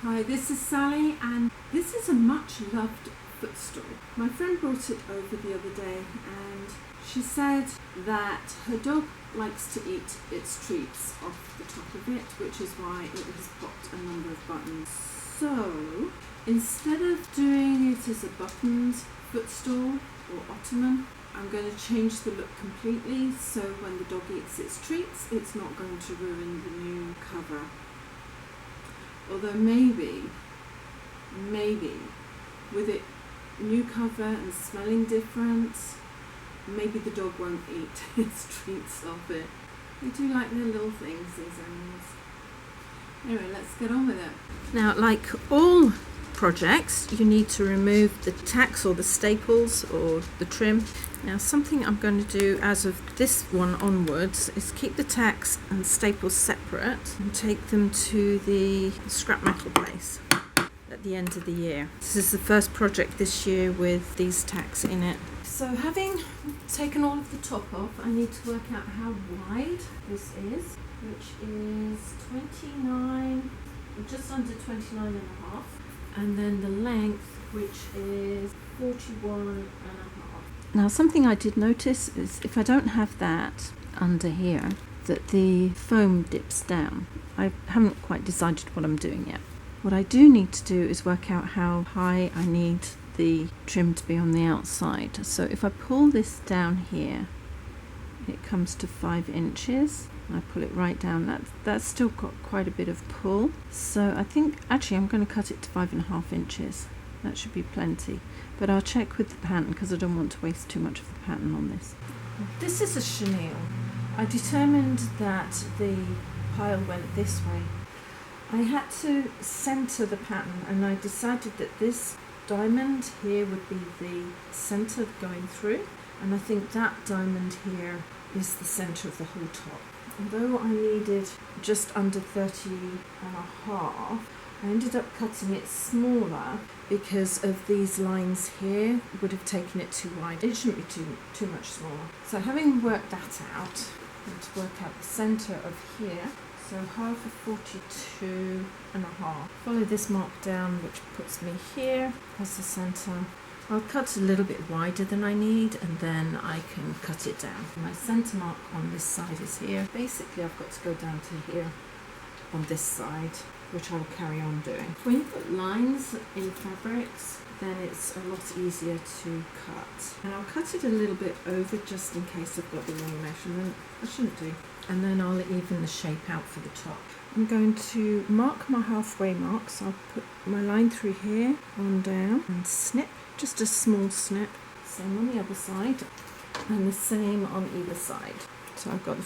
Hi, this is Sally, and this is a much loved footstool. My friend brought it over the other day, and she said that her dog likes to eat its treats off the top of it, which is why it has popped a number of buttons. So instead of doing it as a buttoned footstool or Ottoman, I'm going to change the look completely, so when the dog eats its treats, it's not going to ruin the new cover. Although maybe with it new cover and smelling different, maybe the dog won't eat its treats off it. They do like their little things, these animals. Anyway, let's get on with it. Now, like all projects, you need to remove the tacks or the staples or the trim. Now, something I'm going to do as of this one onwards is keep the tacks and staples separate and take them to the scrap metal place at the end of the year. This is the first project this year with these tacks in it. So having taken all of the top off, I need to work out how wide this is, which is 29, just under 29 and a half. And then the length, which is 41 and a half. Now, something I did notice is if I don't have that under here, that the foam dips down. I haven't quite decided what I'm doing yet. What I do need to do is work out how high I need the trim to be on the outside. So if I pull this down here, it comes to 5 inches. I pull it right down. That's still got quite a bit of pull. So I think actually I'm going to cut it to 5.5 inches. That should be plenty. But I'll check with the pattern because I don't want to waste too much of the pattern on this. This is a chenille. I determined that the pile went this way. I had to center the pattern, and I decided that this diamond here would be the center going through, and I think that diamond here is the center of the whole top. Although I needed just under 30 and a half, I ended up cutting it smaller because of these lines here would have taken it too wide. It shouldn't be too much smaller. So having worked that out, I'm going to work out the center of here. So half of 42 and a half. Follow this mark down, which puts me here as the center. I'll cut a little bit wider than I need, and then I can cut it down. My center mark on this side is here. Basically, I've got to go down to here on this side, which I'll carry on doing. When you put lines in fabrics, then it's a lot easier to cut. And I'll cut it a little bit over just in case I've got the wrong measurement. I shouldn't do. And then I'll even the shape out for the top. I'm going to mark my halfway marks. I'll put my line through here, on down, and snip, just a small snip. Same on the other side, and the same on either side. So I've got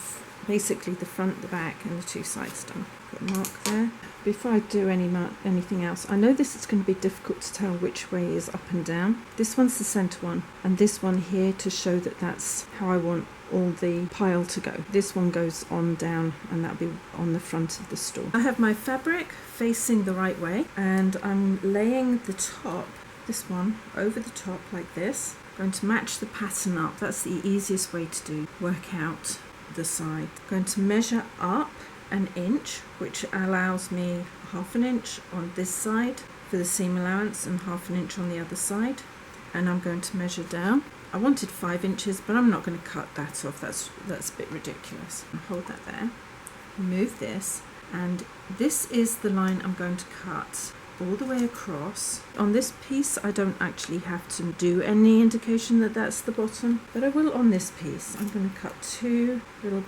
basically the front, the back, and the two sides done. Got a mark there. Before I do anything else, I know this is going to be difficult to tell which way is up and down. This one's the center one, and this one here to show that that's how I want all the pile to go. This one goes on down, and that'll be on the front of the stool. I have my fabric facing the right way, and I'm laying the top, this one, over the top like this. I'm going to match the pattern up. That's the easiest way to do. Work out the side. I'm going to measure up an inch, which allows me 1/2 inch on this side for the seam allowance and 1/2 inch on the other side. And I'm going to measure down. I wanted 5 inches, but I'm not going to cut that off. That's a bit ridiculous. Hold that there. Move this, and this is the line I'm going to cut all the way across. On this piece, I don't actually have to do any indication that that's the bottom, but I will on this piece. I'm going to cut 2 little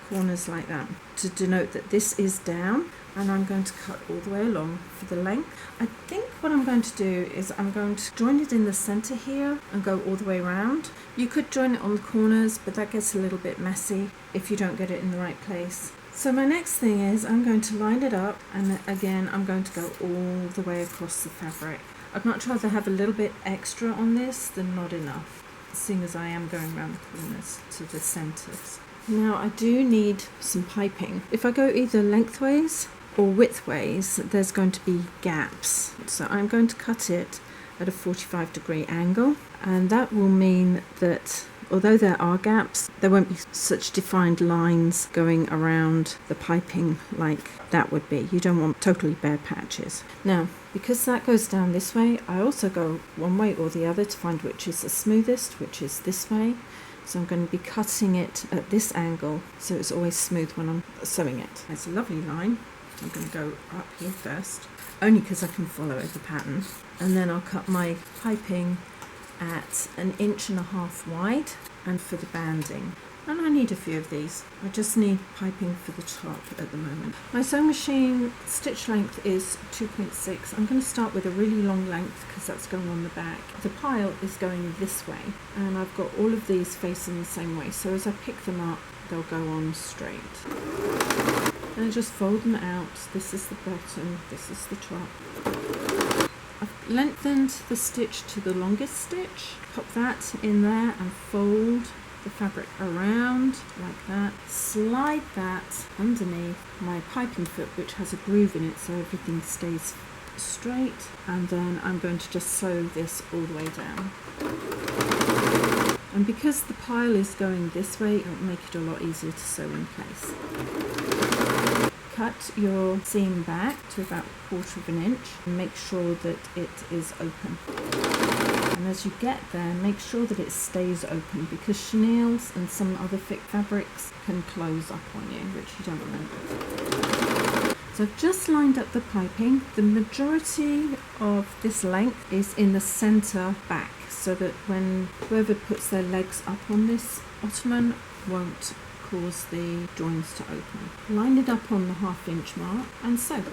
corners like that to denote that this is down, and I'm going to cut all the way along for the length. I think what I'm going to do is I'm going to join it in the center here and go all the way around. You could join it on the corners, but that gets a little bit messy if you don't get it in the right place. So my next thing is I'm going to line it up, and again I'm going to go all the way across the fabric. I'd much rather have a little bit extra on this than not enough, seeing as I am going around the corners to the centers. Now I do need some piping. If I go either lengthways or widthways, there's going to be gaps. So I'm going to cut it at a 45-degree angle, and that will mean that although there are gaps, there won't be such defined lines going around the piping like that would be. You don't want totally bare patches. Now, because that goes down this way, I also go one way or the other to find which is the smoothest, which is this way. So I'm going to be cutting it at this angle so it's always smooth when I'm sewing it. It's a lovely line. I'm going to go up here first, only because I can follow the pattern. And then I'll cut my piping at 1.5 inches wide and for the banding. And I need a few of these. I just need piping for the top at the moment. My sewing machine stitch length is 2.6. I'm going to start with a really long length because that's going on the back. The pile is going this way and I've got all of these facing the same way. So as I pick them up, they'll go on straight. And I just fold them out. This is the bottom, this is the top. I've lengthened the stitch to the longest stitch. Pop that in there and fold the fabric around like that. Slide that underneath my piping foot, which has a groove in it so everything stays straight. And then I'm going to just sew this all the way down. And because the pile is going this way, it'll make it a lot easier to sew in place. Cut your seam back to about 1/4 inch and make sure that it is open. And as you get there, make sure that it stays open because chenilles and some other thick fabrics can close up on you, which you don't want. So I've just lined up the piping. The majority of this length is in the center back, so that when whoever puts their legs up on this ottoman won't cause the joins to open. Line it up on the 1/2 inch mark and sew.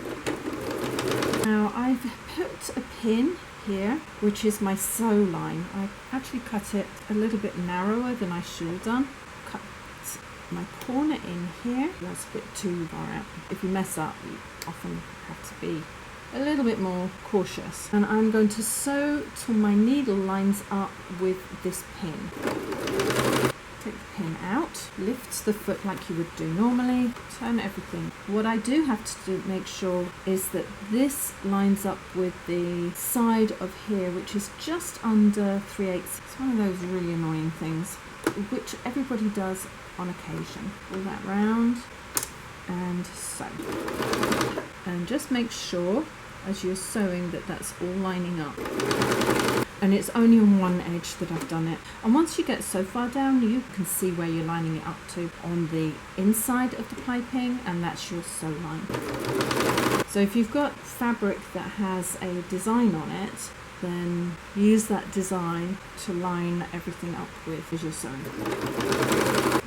Now I've put a pin here, which is my sew line. I've actually cut it a little bit narrower than I should have done. Cut my corner in here. That's a bit too far out. If you mess up, you often have to be a little bit more cautious. And I'm going to sew till my needle lines up with this pin. Take the pin out, lift the foot like you would do normally, turn everything. What I do have to do, make sure is that this lines up with the side of here, which is just under 3/8. It's one of those really annoying things, which everybody does on occasion. Pull that round and sew. And just make sure as you're sewing that that's all lining up. And it's only on one edge that I've done it. And once you get so far down, you can see where you're lining it up to on the inside of the piping, and that's your sew line. So if you've got fabric that has a design on it, then use that design to line everything up with as you're sewing.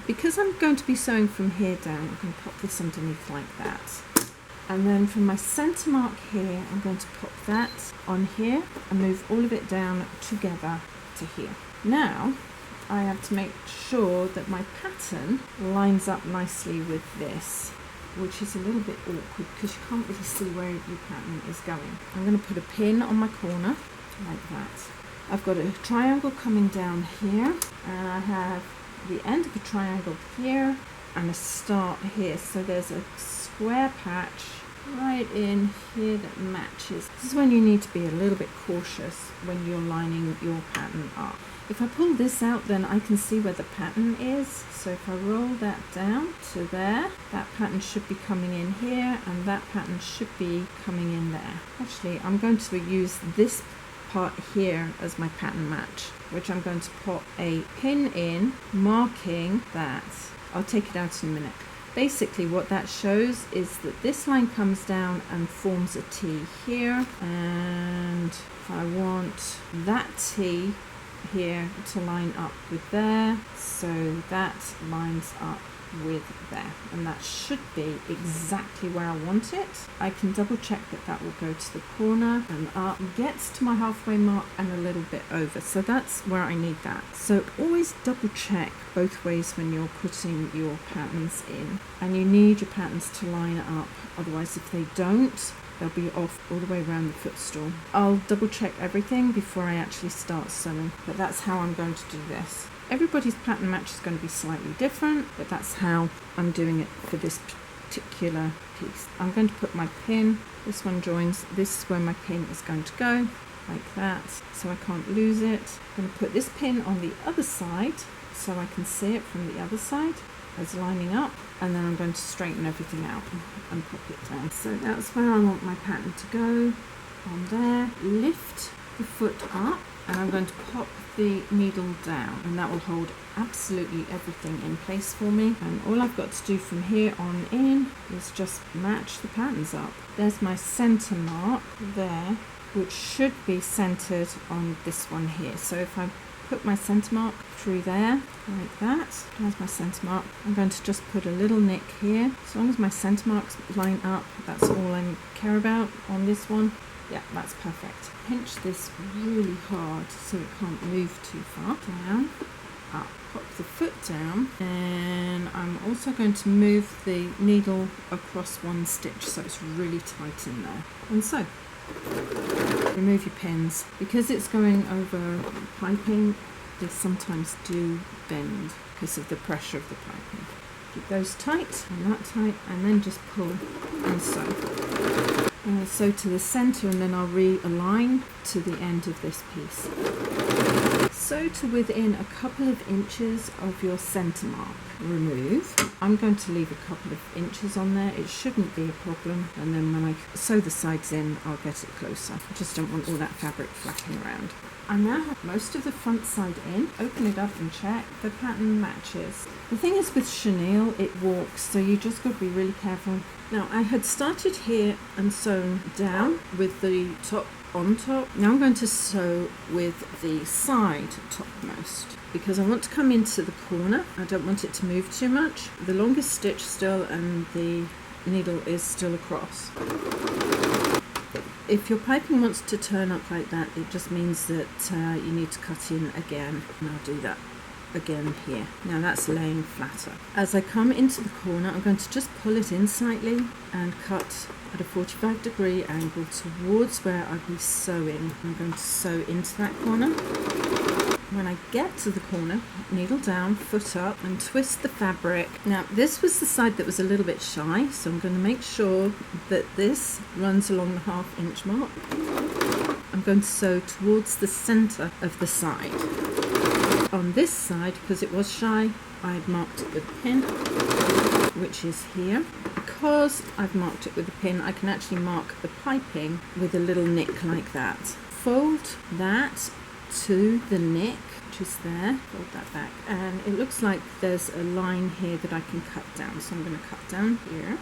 Because I'm going to be sewing from here down, I'm going to pop this underneath like that. And then from my center mark here, I'm going to pop that on here and move all of it down together to here. Now, I have to make sure that my pattern lines up nicely with this, which is a little bit awkward because you can't really see where your pattern is going. I'm going to put a pin on my corner like that. I've got a triangle coming down here, and I have the end of a triangle here and a start here. So there's a square patch right in here that matches. This is when you need to be a little bit cautious when you're lining your pattern up. If I pull this out, then I can see where the pattern is. So if I roll that down to there, that pattern should be coming in here and that pattern should be coming in there. Actually, I'm going to use this part here as my pattern match, which I'm going to put a pin in, marking that. I'll take it out in a minute. Basically what that shows is that this line comes down and forms a T here, and if I want that T here to line up with there, so that lines up with there, and that should be exactly where I want it. I can double check that that will go to the corner and up, gets to my halfway mark and a little bit over, so that's where I need that. So always double check both ways when you're putting your patterns in, and you need your patterns to line up, otherwise if they don't, they'll be off all the way around the footstool. I'll double check everything before I actually start sewing, but that's how I'm going to do this. Everybody's pattern match is going to be slightly different, but that's how I'm doing it for this particular piece. I'm going to put my pin, this one joins, this is where my pin is going to go, like that, so I can't lose it. I'm going to put this pin on the other side, so I can see it from the other side as lining up, and then I'm going to straighten everything out and pop it down. So that's where I want my pattern to go, on there. Lift the foot up, and I'm going to pop the needle down, and that will hold absolutely everything in place for me. And all I've got to do from here on in is just match the patterns up. There's my center mark there, which should be centered on this one here. So if I put my center mark through there like that, there's my center mark. I'm going to just put a little nick here. As long as my center marks line up, that's all I care about on this one. Yeah, that's perfect. Pinch this really hard so it can't move too far. Down, up, pop the foot down, and I'm also going to move the needle across one stitch so it's really tight in there. And so, remove your pins. Because it's going over piping, they sometimes do bend because of the pressure of the piping. Keep those tight and that tight, and then just pull and sew. Sew to the center, and then I'll realign to the end of this piece. Sew to within a couple of inches of your center mark. Remove. I'm going to leave a couple of inches on there. It shouldn't be a problem, and then when I sew the sides in, I'll get it closer. I just don't want all that fabric flapping around. I now have most of the front side in. Open it up and check. The pattern matches. The thing is with chenille, it walks, so you just got to be really careful. Now, I had started here and sewn down with the top on top. Now I'm going to sew with the side topmost because I want to come into the corner. I don't want it to move too much. The longest stitch still, and the needle is still across. If your piping wants to turn up like that, it just means that you need to cut in again, and I'll do that again here. Now that's laying flatter. As I come into the corner, I'm going to just pull it in slightly and cut at a 45-degree angle towards where I'll be sewing. I'm going to sew into that corner. When I get to the corner, needle down, foot up, and twist the fabric. Now this was the side that was a little bit shy, so I'm going to make sure that this runs along the ½ inch mark. I'm going to sew towards the center of the side. On this side, because it was shy, I'd marked it with a pin, which is here. Because I've marked it with a pin, I can actually mark the piping with a little nick like that. Fold that to the nick, which is there. Fold that back, and it looks like there's a line here that I can cut down. So I'm going to cut down here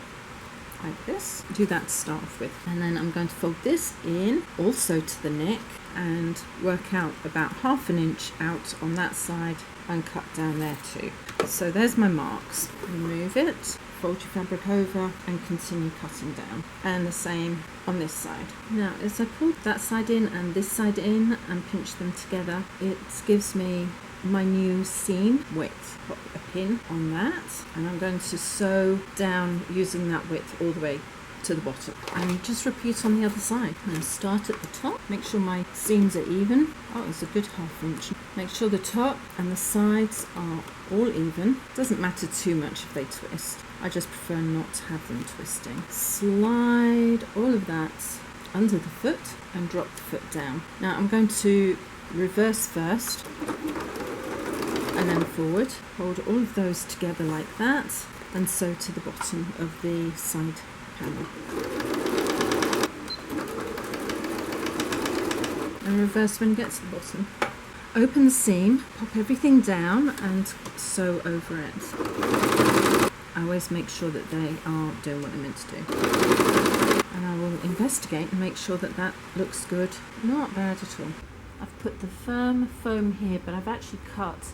like this. Do that to start off with, and then I'm going to fold this in also to the neck and work out about ½ inch out on that side and cut down there too. So there's my marks. Remove it, fold your fabric over and continue cutting down, and the same on this side. Now as I pull that side in and this side in and pinch them together, it gives me my new seam width. Put a pin on that, and I'm going to sew down using that width all the way to the bottom, and just repeat on the other side. And start at the top, make sure my seams are even. Oh, it's a good ½ inch. Make sure the top and the sides are all even. Doesn't matter too much if they twist. I just prefer not to have them twisting. Slide all of that under the foot and drop the foot down. Now I'm going to reverse first and then forward. Hold all of those together like that and sew to the bottom of the side panel. And reverse when you get to the bottom. Open the seam, pop everything down and sew over it. I always make sure that they are doing what they're meant to do. And I will investigate and make sure that that looks good. Not bad at all. I've put the firm foam here, but I've actually cut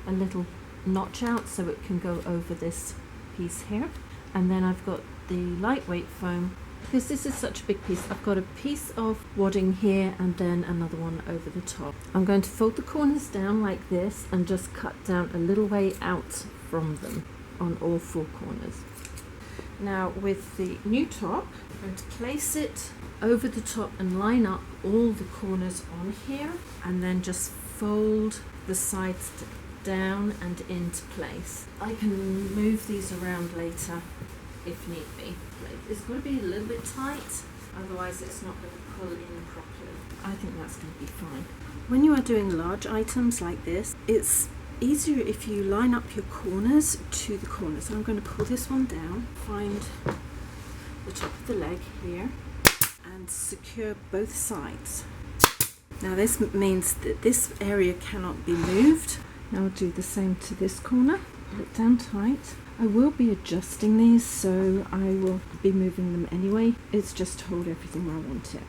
a little notch out so it can go over this piece here. And then I've got the lightweight foam. Because this is such a big piece, I've got a piece of wadding here and then another one over the top. I'm going to fold the corners down like this and just cut down a little way out from them on all 4 corners. Now with the new top, I'm going to place it over the top and line up all the corners on here, and then just fold the sides down and into place. I can move these around later if need be. It's got to be a little bit tight, otherwise it's not going to pull in properly. I think that's going to be fine. When you are doing large items like this, it's easier if you line up your corners to the corners. So I'm going to pull this one down, find the top of the leg here, and secure both sides. Now this means that this area cannot be moved. Now I'll do the same to this corner. Pull it down tight. I will be adjusting these, so I will be moving them anyway. It's just to hold everything where I want it.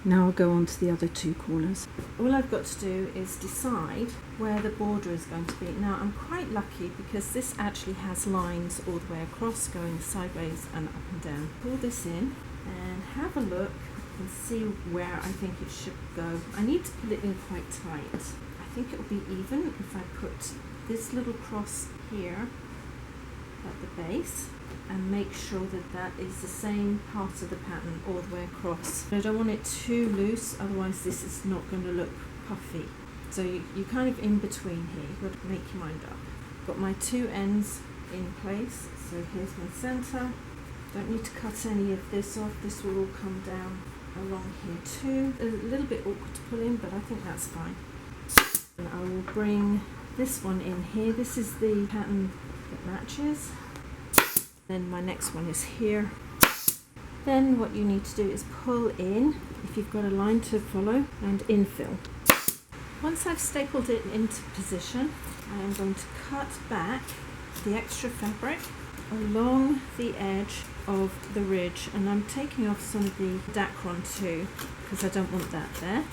Now I'll go on to the other two corners. All I've got to do is decide where the border is going to be. Now I'm quite lucky because this actually has lines all the way across, going sideways and up and down. Pull this in and have a look and see where I think it should go. I need to pull it in quite tight. I think it will be even if I put this little cross here at the base and make sure that that is the same part of the pattern all the way across. I don't want it too loose, otherwise this is not going to look puffy. So you're kind of in between here, you've got to make your mind up. Got my two ends in place, so here's my centre. Don't need to cut any of this off, this will all come down along here too. A little bit awkward to pull in, but I think that's fine. And I will bring this one in here. This is the pattern that matches. Then my next one is here. Then what you need to do is pull in, if you've got a line to follow, and infill. Once I've stapled it into position, I am going to cut back the extra fabric along the edge of the ridge, and I'm taking off some of the dacron too because I don't want that there.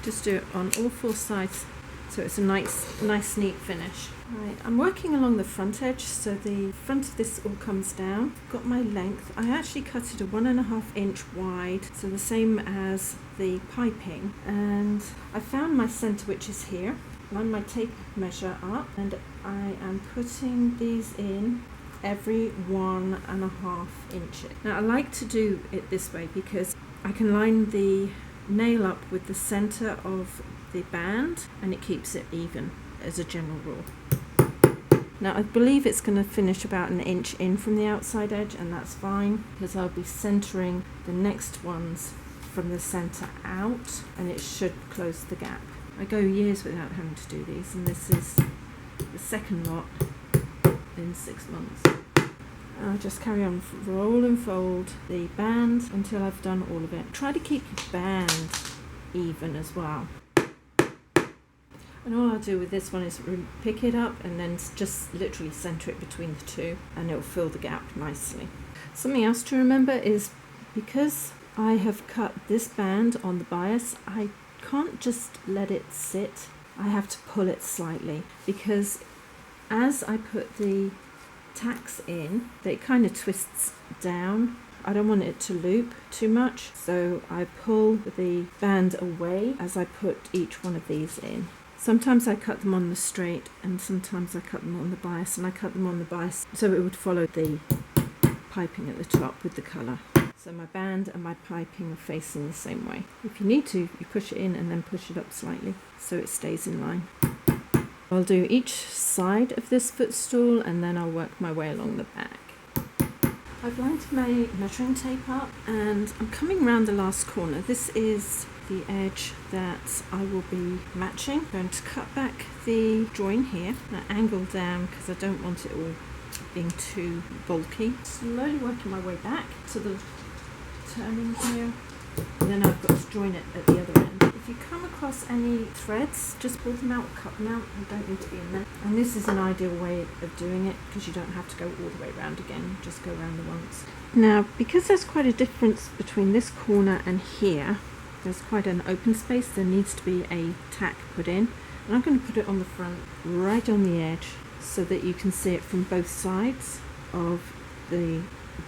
Just do it on all four sides so it's a nice neat finish. Right, I'm working along the front edge, so the front of this all comes down. Got my length. I actually cut it a 1.5 inch wide, so the same as the piping, and I found my centre, which is here. Line my tape measure up, and I am putting these in every 1.5 inches. Now I like to do it this way because I can line the nail up with the centre of the band and it keeps it even as a general rule. Now I believe it's going to finish about 1 inch in from the outside edge, and that's fine because I'll be centering the next ones from the centre out, and it should close the gap. I go years without having to do these, and this is the second lot in 6 months. I'll just carry on, roll and fold the band until I've done all of it. Try to keep your band even as well. And all I'll do with this one is pick it up and then just literally centre it between the two, and it'll fill the gap nicely. Something else to remember is because I have cut this band on the bias, I can't just let it sit. I have to pull it slightly because as I put the tacks in, it kind of twists down. I don't want it to loop too much, so I pull the band away as I put each one of these in. Sometimes I cut them on the straight and sometimes I cut them on the bias, and I cut them on the bias so it would follow the piping at the top with the colour. So my band and my piping are facing the same way. If you need to, you push it in and then push it up slightly so it stays in line. I'll do each side of this footstool and then I'll work my way along the back. I've lined my measuring tape up and I'm coming around the last corner. This is the edge that I will be matching. I'm going to cut back the join here and angle down because I don't want it all being too bulky. Slowly working my way back to the turning here, and then I've got to join it at the other end. If you come across any threads, just pull them out, cut them out, they don't need to be in there. And this is an ideal way of doing it because you don't have to go all the way around again, just go around the once. Now, because there's quite a difference between this corner and here, there's quite an open space, there needs to be a tack put in. And I'm going to put it on the front, right on the edge, so that you can see it from both sides of the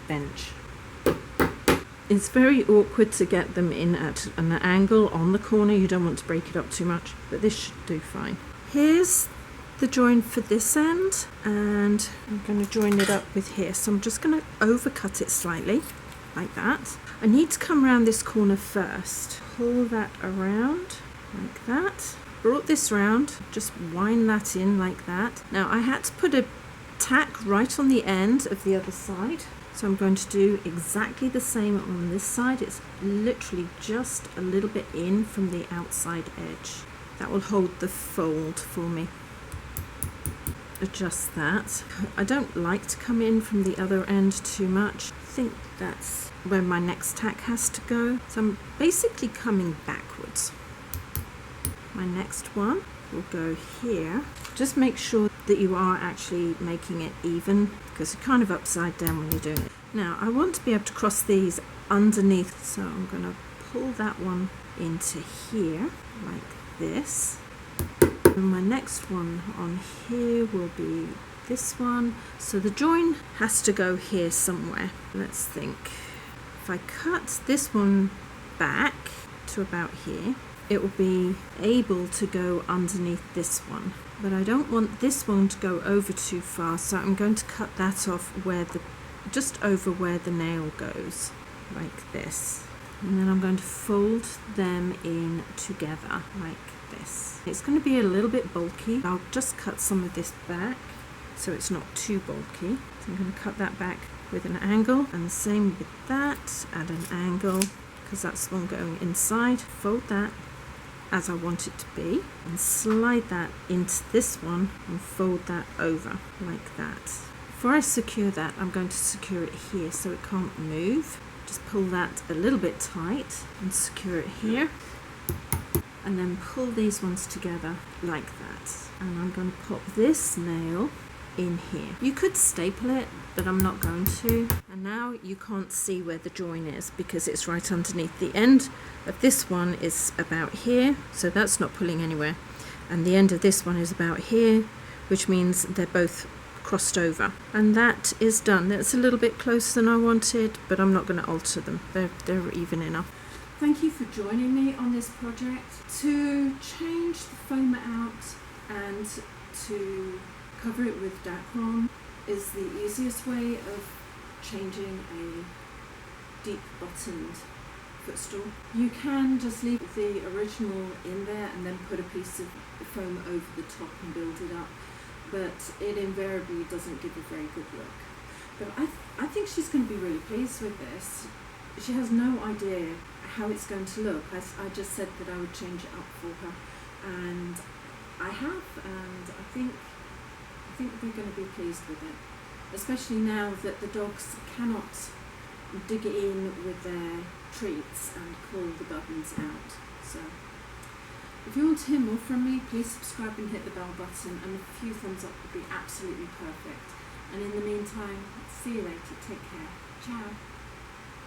bench. It's very awkward to get them in at an angle on the corner. You don't want to break it up too much, but this should do fine. Here's the join for this end, and I'm going to join it up with here. So I'm just going to overcut it slightly, like that. I need to come around this corner first. Pull that around, like that. Brought this round, just wind that in like that. Now I had to put a tack right on the end of the other side. So I'm going to do exactly the same on this side. It's literally just a little bit in from the outside edge. That will hold the fold for me. adjust that. I don't like to come in from the other end too much. I think that's where my next tack has to go. So I'm basically coming backwards. My next one will go here. Just make sure that you are actually making it even, because you're kind of upside down when you're doing it. Now I want to be able to cross these underneath, so I'm going to pull that one into here like this. And my next one on here will be this one. So the join has to go here somewhere. Let's think. If I cut this one back to about here, it will be able to go underneath this one. But I don't want this one to go over too far, so I'm going to cut that off where just over where the nail goes, like this. And then I'm going to fold them in together like this. It's going to be a little bit bulky. I'll just cut some of this back so it's not too bulky. So I'm going to cut that back with an angle, and the same with that, add an angle, because that's the one going inside. Fold that as I want it to be, and slide that into this one and fold that over like that. Before I secure that, I'm going to secure it here so it can't move. Just pull that a little bit tight and secure it here, and then pull these ones together like that. And I'm going to pop this nail in here. You could staple it, but I'm not going to. And now you can't see where the join is because it's right underneath. The end of this one is about here, so that's not pulling anywhere. And the end of this one is about here, which means they're both crossed over. And that is done. That's a little bit closer than I wanted, but I'm not going to alter them. They're even enough. Thank you for joining me on this project. To change the foam out and to cover it with Dacron is the easiest way of changing a deep bottomed footstool. You can just leave the original in there and then put a piece of foam over the top and build it up, but it invariably doesn't give a very good look. But I think she's going to be really pleased with this. She has no idea how it's going to look. I just said that I would change it up for her, and I have, and I think they're going to be pleased with it, especially now that the dogs cannot dig in with their treats and pull the buttons out. So if you want to hear more from me, please subscribe and hit the bell button, and a few thumbs up would be absolutely perfect. And in the meantime, see you later. Take care. Ciao.